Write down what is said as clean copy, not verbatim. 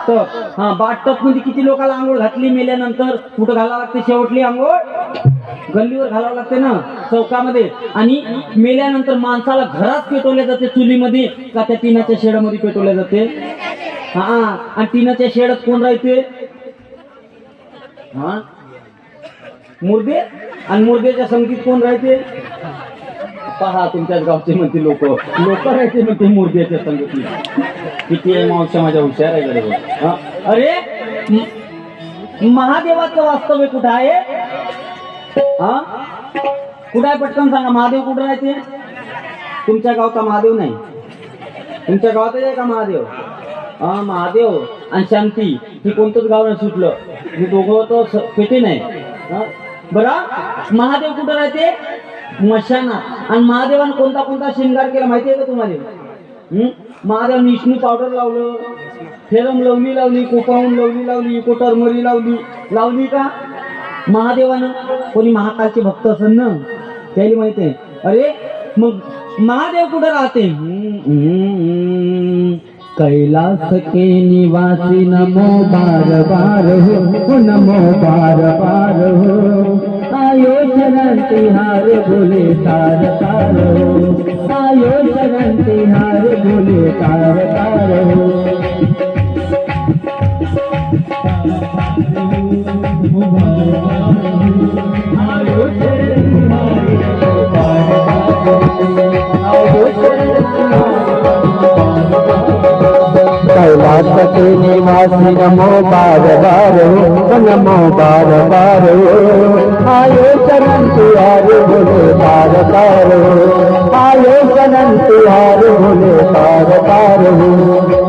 टप. हा टप मध्ये किती लोकांना आंघोळ घातली मेल्यानंतर? कुठं घालावं लागते शेवटली आंघोळ? गल्लीवर घालावं लागते ना, चौकामध्ये. आणि मेल्यानंतर माणसाला घरात पेटवल्या जाते चुलीमध्ये का त्या टिनाच्या शेडामध्ये पेटवल्या जाते? हा. आणि टिनाच्या शेडात कोण राहते? हा मुर्दे. आणि मुर्देच्या संगतीत कोण राहते? पहा तुमच्याच गावचे म्हणते लोक राहते म्हणते मुर्द्याच्या संगतीत. किती आहे मावशा माझ्या हुशार आहे गडे. अरे महादेवाचं वास्तव्य कुठं आहे? हा कुठं आहे पटकन सांगा. महादेव कुठं राहते? तुमच्या गावचा महादेव नाही. तुमच्या गावातच आहे का महादेव? हा महादेव आणि शांती ही कोणतंच गाव नाही सुटलं. हे दोघं तर पेटे नाही. बरं महादेव कुठं राहते? मशानात. आणि महादेवानं कोणता कोणता शृंगार केला माहिती आहे का तुम्हाला? महादेव विष्णू पावडर लावलं, फेरम लावली, कोपाऊन लावली, कोटरमरी लावली का महादेवानं? कोणी महाकालचे भक्त असेल ना त्याला माहिती आहे. अरे मग महादेव कुठं राहते? कैलास के निवासी नमो बार बार हो, नमो बार बार हो. आयो शरण तिहार बोले तार तार हो, आयो शरण तिहार बोले तार तार हो. आयो शरण कैलास के निवासी नमो बार बार हो, नमो बार बार हो. आयो शरण तिहार बोले तार तार हो, आयो शरण तिहार बोले तार तार हो.